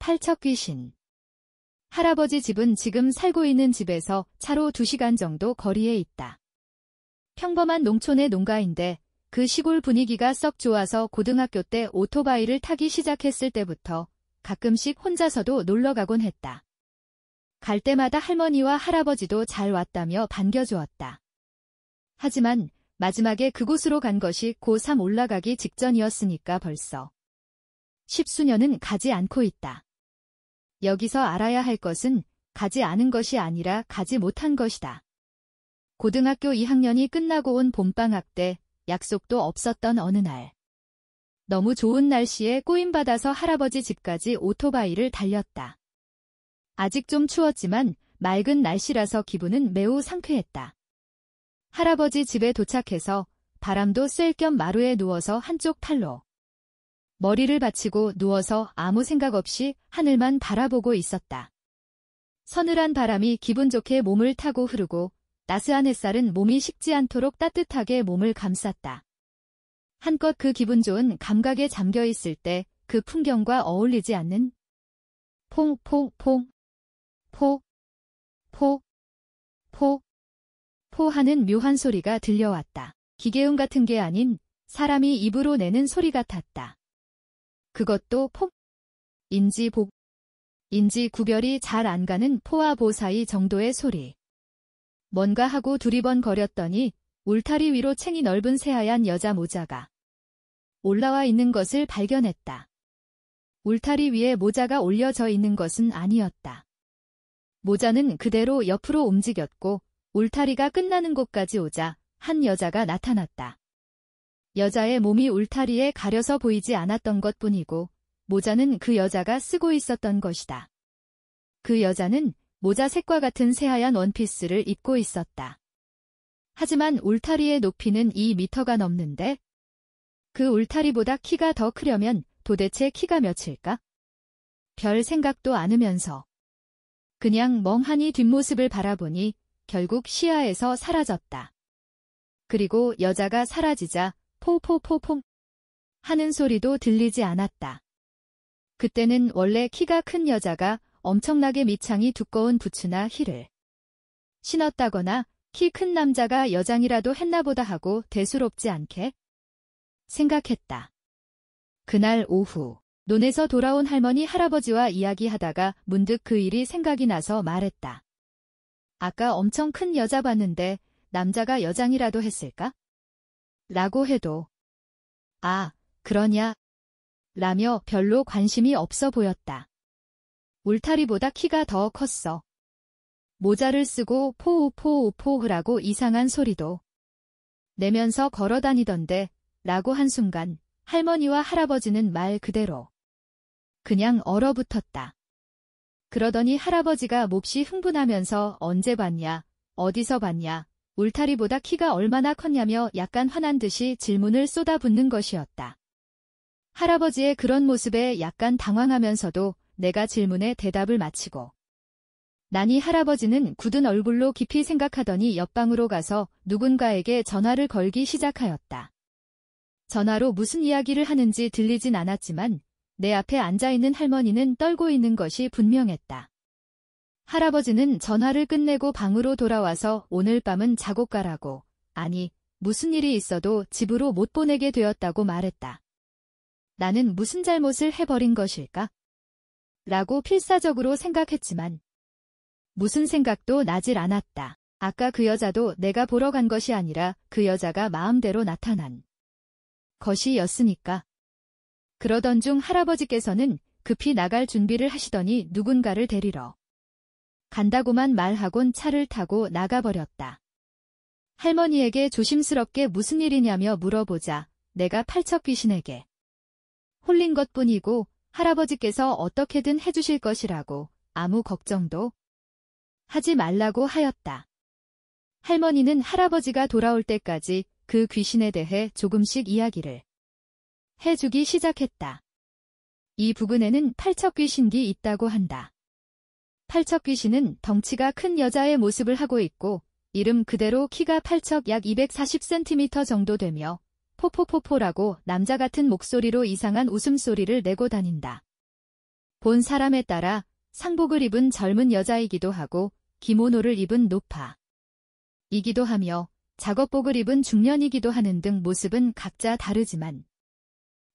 팔척 귀신. 할아버지 집은 지금 살고 있는 집에서 차로 2시간 정도 거리에 있다. 평범한 농촌의 농가인데 그 시골 분위기가 썩 좋아서 고등학교 때 오토바이를 타기 시작했을 때부터 가끔씩 혼자서도 놀러 가곤 했다. 갈 때마다 할머니와 할아버지도 잘 왔다며 반겨주었다. 하지만 마지막에 그곳으로 간 것이 고3 올라가기 직전이었으니까 벌써 10수년은 가지 않고 있다. 여기서 알아야 할 것은 가지 않은 것이 아니라 가지 못한 것이다. 고등학교 2학년이 끝나고 온 봄방학 때 약속도 없었던 어느 날. 너무 좋은 날씨에 꼬임받아서 할아버지 집까지 오토바이를 달렸다. 아직 좀 추웠지만 맑은 날씨라서 기분은 매우 상쾌했다. 할아버지 집에 도착해서 바람도 쐴 겸 마루에 누워서 한쪽 팔로 머리를 받치고 누워서 아무 생각 없이 하늘만 바라보고 있었다. 서늘한 바람이 기분 좋게 몸을 타고 흐르고 따스한 햇살은 몸이 식지 않도록 따뜻하게 몸을 감쌌다. 한껏 그 기분 좋은 감각에 잠겨 있을 때 그 풍경과 어울리지 않는 퐁퐁퐁 포 포 포 포 하는 묘한 소리가 들려왔다. 기계음 같은 게 아닌 사람이 입으로 내는 소리 같았다. 그것도 폭인지 복인지 구별이 잘 안 가는 포와 보 사이 정도의 소리. 뭔가 하고 두리번거렸더니 울타리 위로 챙이 넓은 새하얀 여자 모자가 올라와 있는 것을 발견했다. 울타리 위에 모자가 올려져 있는 것은 아니었다. 모자는 그대로 옆으로 움직였고 울타리가 끝나는 곳까지 오자 한 여자가 나타났다. 여자의 몸이 울타리에 가려서 보이지 않았던 것뿐이고 모자는 그 여자가 쓰고 있었던 것이다. 그 여자는 모자 색과 같은 새하얀 원피스를 입고 있었다. 하지만 울타리의 높이는 2미터가 넘는데 그 울타리보다 키가 더 크려면 도대체 키가 몇일까? 별 생각도 않으면서 그냥 멍하니 뒷모습을 바라보니 결국 시야에서 사라졌다. 그리고 여자가 사라지자 포포포퐁 하는 소리도 들리지 않았다. 그때는 원래 키가 큰 여자가 엄청나게 밑창이 두꺼운 부츠나 힐을 신었다거나 키 큰 남자가 여장이라도 했나보다 하고 대수롭지 않게 생각했다. 그날 오후 논에서 돌아온 할머니 할아버지와 이야기하다가 문득 그 일이 생각이 나서 말했다. 아까 엄청 큰 여자 봤는데 남자가 여장이라도 했을까? 라고 해도 아, 그러냐? 라며 별로 관심이 없어 보였다. 울타리보다 키가 더 컸어. 모자를 쓰고 포우포우포우라고 이상한 소리도 내면서 걸어다니던데 라고 한순간 할머니와 할아버지는 말 그대로 그냥 얼어붙었다. 그러더니 할아버지가 몹시 흥분하면서 언제 봤냐, 어디서 봤냐, 울타리보다 키가 얼마나 컸냐며 약간 화난 듯이 질문을 쏟아붓는 것이었다. 할아버지의 그런 모습에 약간 당황하면서도 내가 질문에 대답을 마치고 나니 할아버지는 굳은 얼굴로 깊이 생각하더니 옆방으로 가서 누군가에게 전화를 걸기 시작하였다. 전화로 무슨 이야기를 하는지 들리진 않았지만 내 앞에 앉아있는 할머니는 떨고 있는 것이 분명했다. 할아버지는 전화를 끝내고 방으로 돌아와서 오늘 밤은 자고 가라고, 아니 무슨 일이 있어도 집으로 못 보내게 되었다고 말했다. 나는 무슨 잘못을 해버린 것일까? 라고 필사적으로 생각했지만 무슨 생각도 나질 않았다. 아까 그 여자도 내가 보러 간 것이 아니라 그 여자가 마음대로 나타난 것이었으니까. 그러던 중 할아버지께서는 급히 나갈 준비를 하시더니 누군가를 데리러 간다고만 말하곤 차를 타고 나가버렸다. 할머니에게 조심스럽게 무슨 일이냐며 물어보자 내가 팔척 귀신에게 홀린 것뿐이고 할아버지께서 어떻게든 해주실 것이라고 아무 걱정도 하지 말라고 하였다. 할머니는 할아버지가 돌아올 때까지 그 귀신에 대해 조금씩 이야기를 해주기 시작했다. 이 부근에는 팔척 귀신기 있다고 한다. 팔척 귀신은 덩치가 큰 여자의 모습을 하고 있고 이름 그대로 키가 팔척 약 240cm 정도 되며 포포포포라고 남자 같은 목소리로 이상한 웃음소리를 내고 다닌다. 본 사람에 따라 상복을 입은 젊은 여자이기도 하고 기모노를 입은 노파이기도 하며 작업복을 입은 중년이기도 하는 등 모습은 각자 다르지만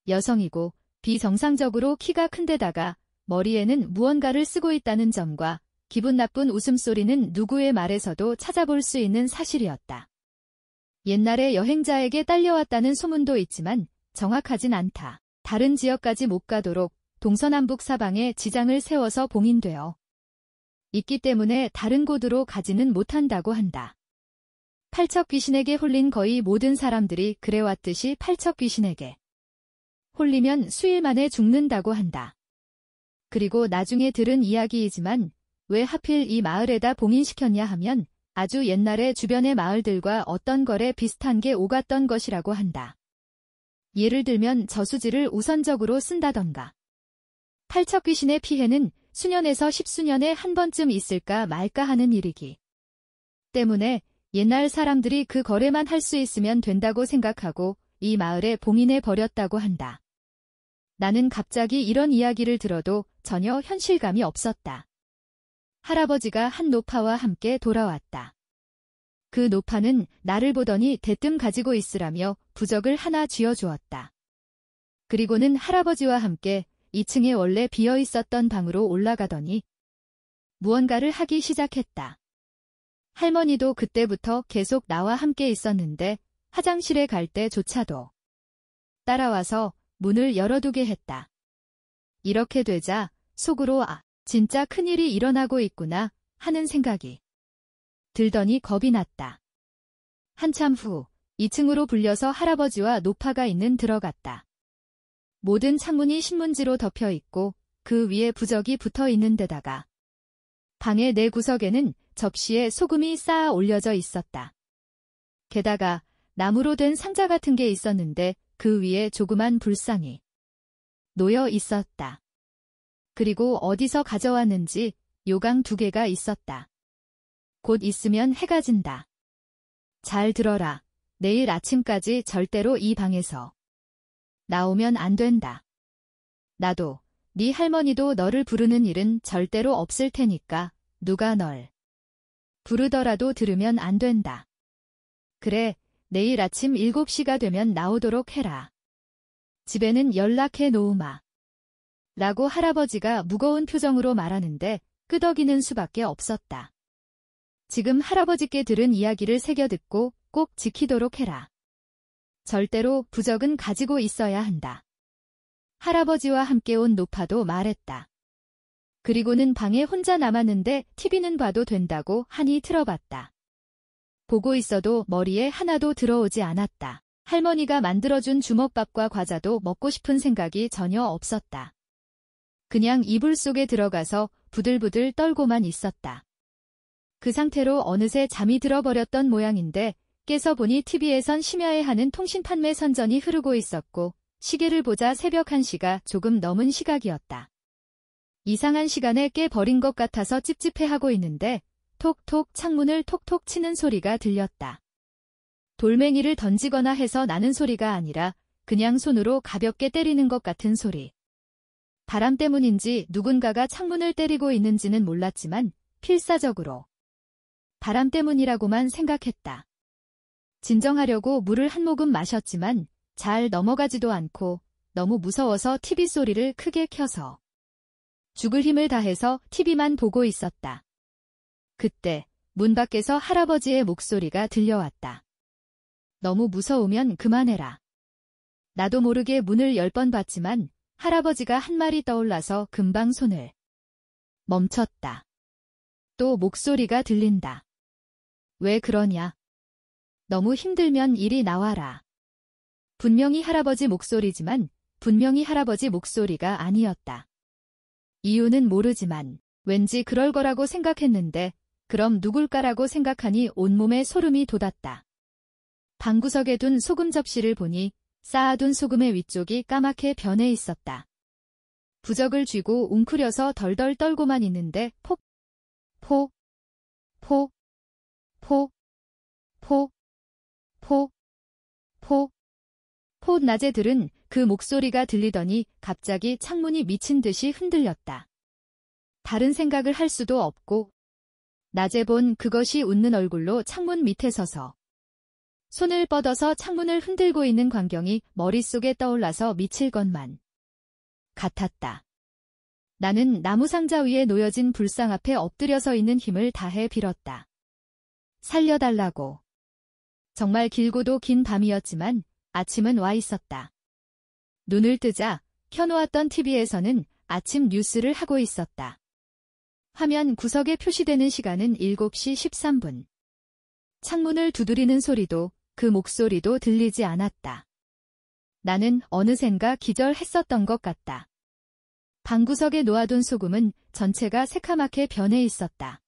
여성이고 비정상적으로 키가 큰데다가 머리에는 무언가를 쓰고 있다는 점과 기분 나쁜 웃음소리는 누구의 말에서도 찾아볼 수 있는 사실이었다. 옛날에 여행자에게 딸려왔다는 소문도 있지만 정확하진 않다. 다른 지역까지 못 가도록 동서남북 사방에 지장을 세워서 봉인되어 있기 때문에 다른 곳으로 가지는 못한다고 한다. 팔척 귀신에게 홀린 거의 모든 사람들이 그래왔듯이 팔척 귀신에게 홀리면 수일 만에 죽는다고 한다. 그리고 나중에 들은 이야기이지만 왜 하필 이 마을에다 봉인시켰냐 하면 아주 옛날에 주변의 마을들과 어떤 거래 비슷한 게 오갔던 것이라고 한다. 예를 들면 저수지를 우선적으로 쓴다던가. 팔척 귀신의 피해는 수년에서 십수년에 한 번쯤 있을까 말까 하는 일이기 때문에 옛날 사람들이 그 거래만 할 수 있으면 된다고 생각하고 이 마을에 봉인해 버렸다고 한다. 나는 갑자기 이런 이야기를 들어도 전혀 현실감이 없었다. 할아버지가 한 노파와 함께 돌아왔다. 그 노파는 나를 보더니 대뜸 가지고 있으라며 부적을 하나 쥐어주었다. 그리고는 할아버지와 함께 2층에 원래 비어 있었던 방으로 올라가더니 무언가를 하기 시작했다. 할머니도 그때부터 계속 나와 함께 있었는데 화장실에 갈 때조차도 따라와서 문을 열어두게 했다. 이렇게 되자 속으로 진짜 큰일이 일어나고 있구나 하는 생각이 들더니 겁이 났다. 한참 후 2층으로 불려서 할아버지와 노파가 있는 들어갔다. 모든 창문이 신문지로 덮여 있고 그 위에 부적이 붙어 있는 데다가 방의 네 구석에는 접시에 소금이 쌓아 올려져 있었다. 게다가 나무로 된 상자 같은 게 있었는데 그 위에 조그만 불상이 놓여 있었다. 그리고 어디서 가져왔는지 요강 2개가 있었다. 곧 있으면 해가 진다. 잘 들어라. 내일 아침까지 절대로 이 방에서 나오면 안 된다. 나도, 네 할머니도 너를 부르는 일은 절대로 없을 테니까 누가 널 부르더라도 들으면 안 된다. 그래, 내일 아침 7시가 되면 나오도록 해라. 집에는 연락해 놓으마. 라고 할아버지가 무거운 표정으로 말하는데 끄덕이는 수밖에 없었다. 지금 할아버지께 들은 이야기를 새겨듣고 꼭 지키도록 해라. 절대로 부적은 가지고 있어야 한다. 할아버지와 함께 온 노파도 말했다. 그리고는 방에 혼자 남았는데 TV는 봐도 된다고 하니 틀어봤다. 보고 있어도 머리에 하나도 들어오지 않았다. 할머니가 만들어준 주먹밥과 과자도 먹고 싶은 생각이 전혀 없었다. 그냥 이불 속에 들어가서 부들부들 떨고만 있었다. 그 상태로 어느새 잠이 들어버렸던 모양인데 깨서 보니 TV에선 심야에 하는 통신 판매 선전이 흐르고 있었고 시계를 보자 새벽 1시가 조금 넘은 시각이었다. 이상한 시간에 깨버린 것 같아서 찝찝해하고 있는데 톡톡 창문을 톡톡 치는 소리가 들렸다. 돌멩이를 던지거나 해서 나는 소리가 아니라 그냥 손으로 가볍게 때리는 것 같은 소리. 바람 때문인지 누군가가 창문을 때리고 있는지는 몰랐지만 필사적으로 바람 때문이라고만 생각했다. 진정하려고 물을 한 모금 마셨지만 잘 넘어가지도 않고 너무 무서워서 TV 소리를 크게 켜서 죽을 힘을 다해서 TV만 보고 있었다. 그때 문 밖에서 할아버지의 목소리가 들려왔다. 너무 무서우면 그만해라. 나도 모르게 문을 10번 봤지만 할아버지가 한 말이 떠올라서 금방 손을 멈췄다. 또 목소리가 들린다. 왜 그러냐? 너무 힘들면 이리 나와라. 분명히 할아버지 목소리지만 분명히 할아버지 목소리가 아니었다. 이유는 모르지만 왠지 그럴 거라고 생각했는데 그럼 누굴까라고 생각하니 온몸에 소름이 돋았다. 방구석에 둔 소금 접시를 보니 쌓아둔 소금의 위쪽이 까맣게 변해 있었다. 부적을 쥐고 웅크려서 덜덜 떨고만 있는데 폭, 포, 포, 포, 포, 포, 포, 포 낮에 들은 그 목소리가 들리더니 갑자기 창문이 미친 듯이 흔들렸다. 다른 생각을 할 수도 없고 낮에 본 그것이 웃는 얼굴로 창문 밑에 서서 손을 뻗어서 창문을 흔들고 있는 광경이 머릿속에 떠올라서 미칠 것만 같았다. 나는 나무 상자 위에 놓여진 불상 앞에 엎드려 서 있는 힘을 다해 빌었다. 살려달라고. 정말 길고도 긴 밤이었지만 아침은 와 있었다. 눈을 뜨자 켜놓았던 TV에서는 아침 뉴스를 하고 있었다. 화면 구석에 표시되는 시간은 7시 13분. 창문을 두드리는 소리도 그 목소리도 들리지 않았다. 나는 어느샌가 기절했었던 것 같다. 방구석에 놓아둔 소금은 전체가 새카맣게 변해 있었다.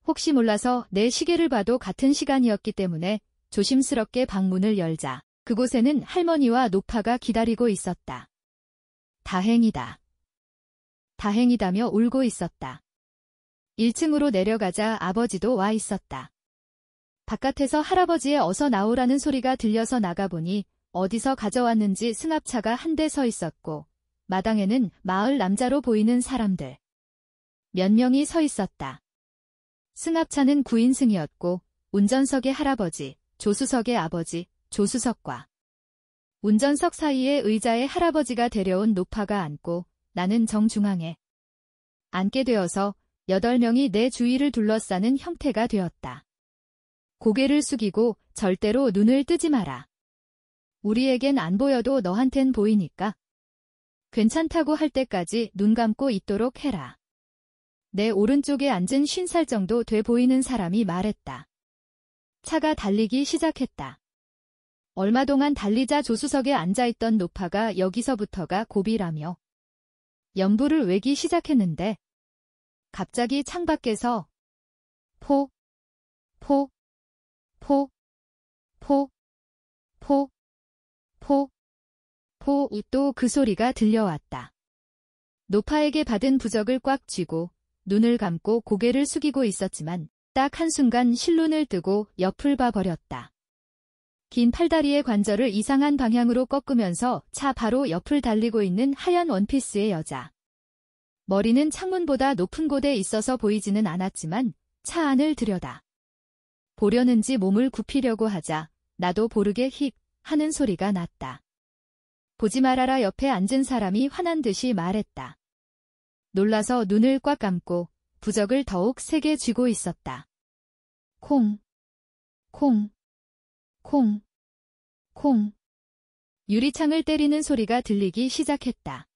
혹시 몰라서 내 시계를 봐도 같은 시간이었기 때문에 조심스럽게 방문을 열자 그곳에는 할머니와 노파가 기다리고 있었다. 다행이다. 다행이다며 울고 있었다. 1층으로 내려가자 아버지도 와 있었다. 바깥에서 할아버지의 어서 나오라는 소리가 들려서 나가보니 어디서 가져왔는지 승합차가 한 대 서 있었고 마당에는 마을 남자로 보이는 사람들 몇 명이 서 있었다. 승합차는 9인승이었고 운전석의 할아버지, 조수석의 아버지, 조수석과 운전석 사이에 의자에 할아버지가 데려온 노파가 앉고 나는 정중앙에 앉게 되어서 8명이 내 주위를 둘러싸는 형태가 되었다. 고개를 숙이고 절대로 눈을 뜨지 마라. 우리에겐 안 보여도 너한텐 보이니까. 괜찮다고 할 때까지 눈 감고 있도록 해라. 내 오른쪽에 앉은 50살 정도 돼 보이는 사람이 말했다. 차가 달리기 시작했다. 얼마 동안 달리자 조수석에 앉아있던 노파가 여기서부터가 고비라며 연부를 외기 시작했는데 갑자기 창밖에서 포, 포, 포, 포, 포, 포, 포, 또 그 소리가 들려왔다. 노파에게 받은 부적을 꽉 쥐고 눈을 감고 고개를 숙이고 있었지만 딱 한순간 실눈을 뜨고 옆을 봐버렸다. 긴 팔다리의 관절을 이상한 방향으로 꺾으면서 차 바로 옆을 달리고 있는 하얀 원피스의 여자. 머리는 창문보다 높은 곳에 있어서 보이지는 않았지만 차 안을 들여다 보려는지 몸을 굽히려고 하자 나도 모르게 힉 하는 소리가 났다. 보지 말아라. 옆에 앉은 사람이 화난 듯이 말했다. 놀라서 눈을 꽉 감고 부적을 더욱 세게 쥐고 있었다. 콩, 콩, 콩, 콩. 유리창을 때리는 소리가 들리기 시작했다.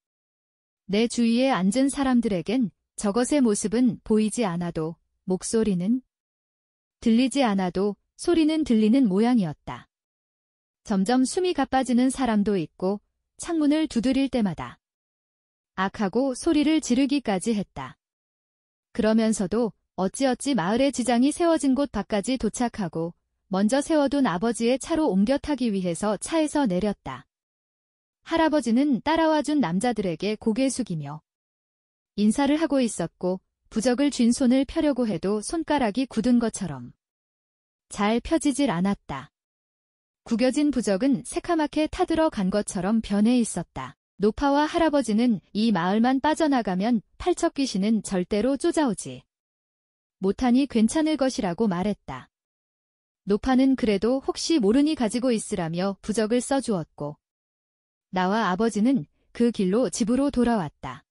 내 주위에 앉은 사람들에겐 저것의 모습은 보이지 않아도 목소리는 들리지 않아도 소리는 들리는 모양이었다. 점점 숨이 가빠지는 사람도 있고 창문을 두드릴 때마다 악하고 소리를 지르기까지 했다. 그러면서도 어찌어찌 마을의 지장이 세워진 곳 밖까지 도착하고 먼저 세워둔 아버지의 차로 옮겨 타기 위해서 차에서 내렸다. 할아버지는 따라와준 남자들에게 고개 숙이며 인사를 하고 있었고 부적을 쥔 손을 펴려고 해도 손가락이 굳은 것처럼 잘 펴지질 않았다. 구겨진 부적은 새카맣게 타들어 간 것처럼 변해 있었다. 노파와 할아버지는 이 마을만 빠져나가면 팔척 귀신은 절대로 쫓아오지 못하니 괜찮을 것이라고 말했다. 노파는 그래도 혹시 모르니 가지고 있으라며 부적을 써주었고 나와 아버지는 그 길로 집으로 돌아왔다.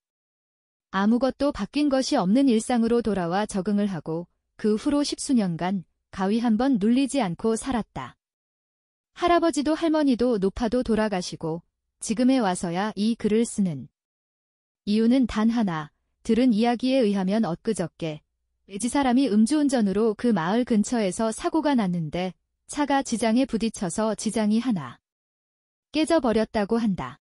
아무것도 바뀐 것이 없는 일상으로 돌아와 적응을 하고 그 후로 10수년간 가위 한번 눌리지 않고 살았다. 할아버지도 할머니도 노파도 돌아가시고 지금에 와서야 이 글을 쓰는 이유는 단 하나, 들은 이야기에 의하면 엊그저께 외지사람이 음주운전으로 그 마을 근처에서 사고가 났는데 차가 지장에 부딪혀서 지장이 하나 깨져버렸다고 한다.